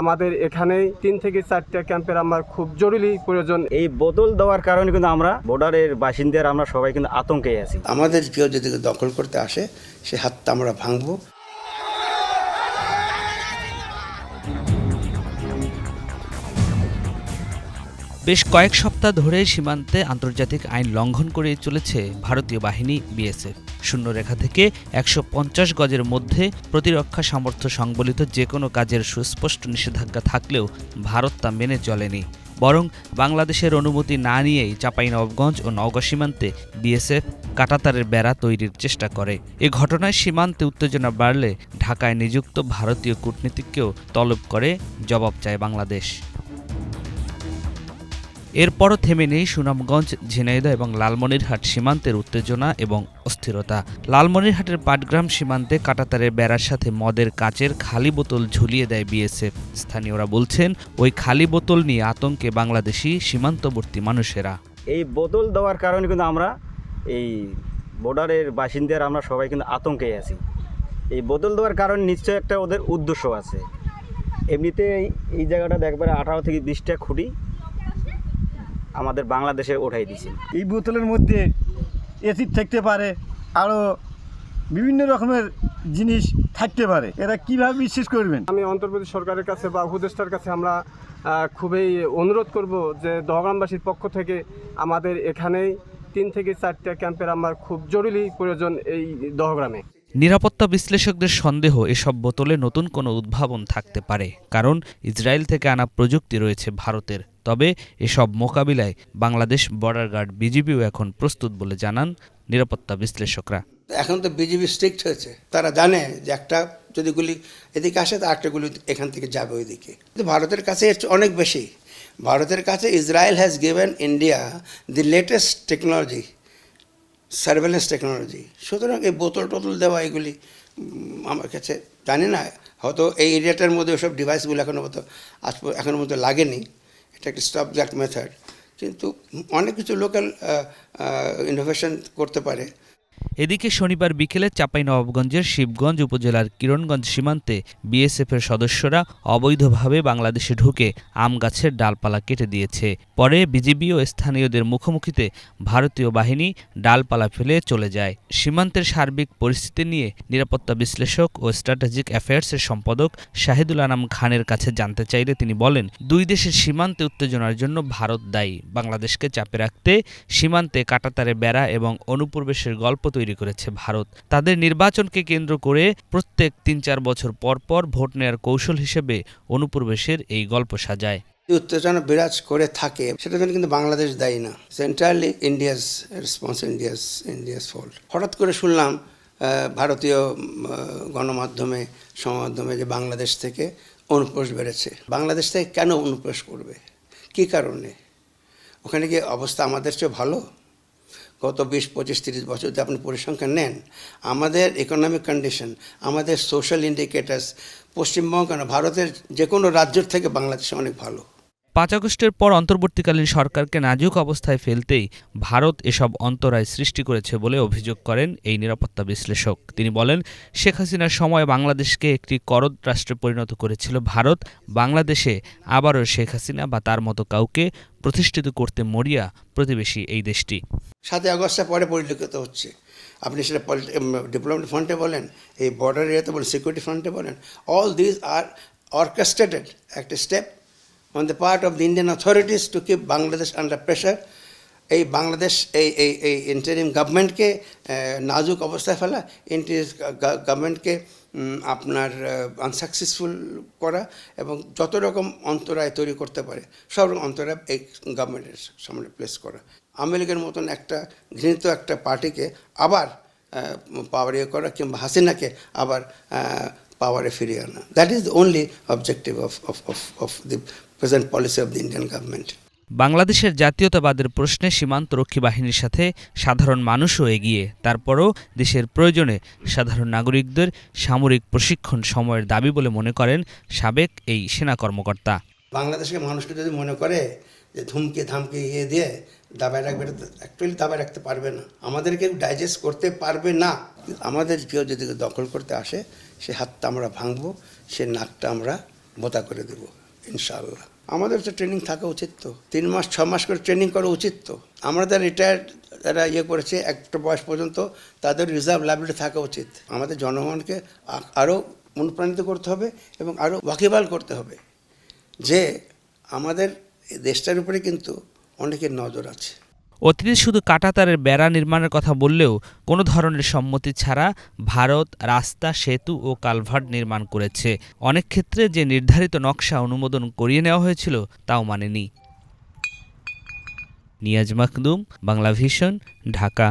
আমাদের এখানেই 3 থেকে 4টা ক্যাম্পের আমার খুব জরুরি প্রয়োজন। এই বোতল দেওয়ার কারণে কিন্তু আমরা বর্ডারের বাসিন্দারা আমরা সবাই কিন্তু আতঙ্কে আছি। আমাদের কেউ যদি দখল করতে আসে সে হাতটা আমরা ভাঙবো। বেশ কয়েক সপ্তাহ ধরে সীমান্তে আন্তর্জাতিক আইন লঙ্ঘন করে চলেছে ভারতীয় বাহিনী বিএসএফ। শূন্যরেখা থেকে ১৫০ গজের মধ্যে প্রতিরক্ষা সামর্থ্য সংবলিত যে কোনো কাজের সুস্পষ্ট নিষেধাজ্ঞা থাকলেও ভারত তা মেনে চলেনি, বরং বাংলাদেশের অনুমতি না নিয়েই চাঁপাইনবাবগঞ্জ ও নওগাঁ সীমান্তে বিএসএফ কাঁটাতারের বেড়া তৈরির চেষ্টা করে। এ ঘটনায় সীমান্তে উত্তেজনা বাড়লে ঢাকায় নিযুক্ত ভারতীয় কূটনীতিককেও তলব করে জবাব চায় বাংলাদেশ। এরপরও থেমে নেই সুনামগঞ্জ, ঝিনাইদহ এবং লালমনিরহাট সীমান্তের উত্তেজনা এবং অস্থিরতা। লালমনিরহাটের পাটগ্রাম সীমান্তে কাঁটাতারের বেড়ার সাথে মদের কাচের খালি বোতল ঝুলিয়ে দেয় বিএসএফ। স্থানীয়রা বলছেন, ওই খালি বোতল নিয়ে আতঙ্কে বাংলাদেশি সীমান্তবর্তী মানুষেরা। এই বোতল দেওয়ার কারণে কিন্তু আমরা এই বর্ডারের বাসিন্দারা আমরা সবাই কিন্তু আতঙ্কে আছি। এই বোতল দেওয়ার কারণে নিশ্চয়ই একটা ওদের উদ্দেশ্য আছে। এমনিতে এই জায়গাটা একবারে 18 থেকে 20টা খুঁটি আমাদের বাংলাদেশে উঠাই দিয়েছে। এই বোতলের মধ্যে অ্যাসিড থাকতে পারে, আরও বিভিন্ন রকমের জিনিস থাকতে পারে। এরা কিভাবে বিশ্বাস করবেন? আমি অন্তর্বর্তী সরকারের কাছে বা উপদেষ্টার কাছে আমরা খুবই অনুরোধ করব যে দহগ্রামবাসীর পক্ষ থেকে আমাদের এখানেই 3 থেকে 4টা ক্যাম্পের আমার খুব জরুরি প্রয়োজন এই দহগ্রামে। নিরাপত্তা বিশ্লেষকদের সন্দেহ, এসব বোতলে নতুন কোনো উদ্ভাবন থাকতে পারে, কারণ ইসরায়েল থেকে আনা প্রযুক্তি রয়েছে ভারতের। তবে এসব মোকাবিলায় বাংলাদেশ বর্ডার গার্ড বিজিবিও এখন প্রস্তুত বলে জানান নিরাপত্তা বিশ্লেষকরা। এখন তো বিজিবি স্ট্রিক্ট হয়েছে, তারা জানে যে একটা যদি গুলি এদিকে আসে তা একটা গুলি এখান থেকে যাবে ওইদিকে। কিন্তু ভারতের কাছে এর অনেক বেশি। ভারতের কাছে Israel has given India the latest technology, surveillance technology. সুতরাং এই বোতল টোতল দেওয়া এগুলি আমার কাছে জানি না, হয়তো এই এরিয়াটার মধ্যে ওসব ডিভাইসগুলো এখনো মতো লাগেনি। এটা একটা স্টপ দ্যাট মেথড, কিন্তু অনেক কিছু লোকাল ইনোভেশন করতে পারে। এদিকে শনিবার বিকেলে চাঁপাইনবাবগঞ্জের শিবগঞ্জ উপজেলার কিরণগঞ্জ সীমান্তে বিএসএফের সদস্যরা অবৈধভাবে বাংলাদেশে ঢুকে আম গাছের ডালপালা কেটে দিয়েছে। পরে বিজিবি ও স্থানীয়দের মুখোমুখিতে ভারতীয় বাহিনী ডালপালা ফেলে চলে যায়। সীমান্তের সার্বিক পরিস্থিতি নিয়ে নিরাপত্তা বিশ্লেষক ও স্ট্র্যাটেজিক অ্যাফেয়ার্সের সম্পাদক শাহিদুল আনাম খানের কাছে জানতে চাইলে তিনি বলেন, দুই দেশের সীমান্তে উত্তেজনার জন্য ভারত দায়ী। বাংলাদেশকে চাপে রাখতে সীমান্তে কাঁটাতারে বেড়া এবং অনুপ্রবেশের গল্প তৈরি করেছে ভারত। তাদের নির্বাচনকে কেন্দ্র করে প্রত্যেক ৩-৪ বছর পর পর ভোট নেয়ার কৌশল হিসেবে অনুপ্রবেশের এই গল্প সাজায়। উত্তেজনা বিরাজ করে থাকে, সেটার জন্য কিন্তু বাংলাদেশ দায়ী না। Centrally India's response, India's fault. হঠাৎ করে শুনলাম ভারতীয় গণমাধ্যমে সংবাদমাধ্যমে যে বাংলাদেশ থেকে অনুপ্রবেশ বেড়েছে। বাংলাদেশ থেকে কেন অনুপ্রবেশ করবে, কী কারণে? ওখানে কি অবস্থা আমাদের চেয়ে ভালো? গত 20, 25, 30 বছর যদি আপনি পরিসংখ্যান নেন, আমাদের ইকোনমিক কন্ডিশন, আমাদের সোশ্যাল ইন্ডিকেটার্স পশ্চিমবঙ্গ কেন ভারতের যে কোনো রাজ্যের থেকে বাংলাদেশে অনেক ভালো। 5 আগস্টের পর অন্তর্বর্তীকালীন সরকারকে নাজুক অবস্থায় ফেলতেই ভারত এসব অন্তরায় সৃষ্টি করেছে বলে অভিযোগ করেন এই নিরাপত্তা বিশ্লেষক। তিনি বলেন, শেখ হাসিনার সময় বাংলাদেশকে একটি করদ রাষ্ট্রে পরিণত করেছিল ভারত। বাংলাদেশে আবারও শেখ হাসিনা বা তার মতো কাউকে প্রতিষ্ঠিত করতে মরিয়া প্রতিবেশী এই দেশটি। 7 আগস্টের পরে পরিলক্ষিত হচ্ছে। আপনি সেটা ডিপ্লোমেটিক ফ্রন্টে বলেন, এই বর্ডার এরিয়াতে বলেন, সিকিউরিটি ফ্রন্টে বলেন, অল দিস আর অর্কেস্ট্রেটেড একটা step on the part of the Indian authorities to keep Bangladesh under pressure. এই বাংলাদেশ এই ইন্টারিম গভর্নমেন্টকে নাজুক অবস্থায় ফেলা, ইন্টারিম গভর্নমেন্টকে আপনার আনসাকসেসফুল করা এবং যত রকম অন্তরায় তৈরি করতে পারে সব রকম অন্তরায় এই গভর্নমেন্টের সামনে প্লেস করা। আওয়ামী লীগের মতন একটা ঘৃণিত একটা পার্টিকে আবার পাওয়ারে করা কিংবা হাসিনাকে আবার পাওয়ারে ফিরিয়ে আনা, that is the only objective of the present policy of the Indian government. বাংলাদেশের জাতীয়তাবাদের প্রশ্নে সীমান্তরক্ষী বাহিনীর সাথে সাধারণ মানুষও এগিয়ে। তারপরও দেশের প্রয়োজনে সাধারণ নাগরিকদের সামরিক প্রশিক্ষণ সময়ের দাবি বলে মনে করেন সাবেক এই সেনা কর্মকর্তা। বাংলাদেশের মানুষকে যদি মনে করে যে ধুমকে ধামকে দিয়ে দাবায় রাখবে, অ্যাকচুয়ালি দাবায় রাখতে পারবে না, আমাদেরকে ডাইজেস্ট করতে পারবে না। আমাদের কেউ যদি দখল করতে আসে সে হাতটা আমরা ভাঙবো, সে নাকটা আমরা বোতা করে দেব ইনশাআল্লাহ। আমাদের তো ট্রেনিং থাকা উচিত, তো 3 মাস 6 মাস করে ট্রেনিং করা উচিত। তো আমাদের রিটায়ার্ড যারা করেছে একটা বয়স পর্যন্ত, তাদের রিজার্ভ লাইব্রেরি থাকা উচিত। আমাদের জনগণকে আরও অনুপ্রাণিত করতে হবে এবং আরও ওয়াকিবহাল করতে হবে যে আমাদের দেশটার উপরে কিন্তু অনেকের নজর আছে। অতীতে শুধু কাঁটাতারের বেড়া নির্মাণের কথা বললেও কোনো ধরনের সম্মতি ছাড়া ভারত রাস্তা, সেতু ও কালভার্ট নির্মাণ করেছে। অনেক ক্ষেত্রে যে নির্ধারিত নকশা অনুমোদন করিয়ে নেওয়া হয়েছিল তাও মানেনি। নিয়াজ মাখদুম, বাংলা ভিশন, ঢাকা।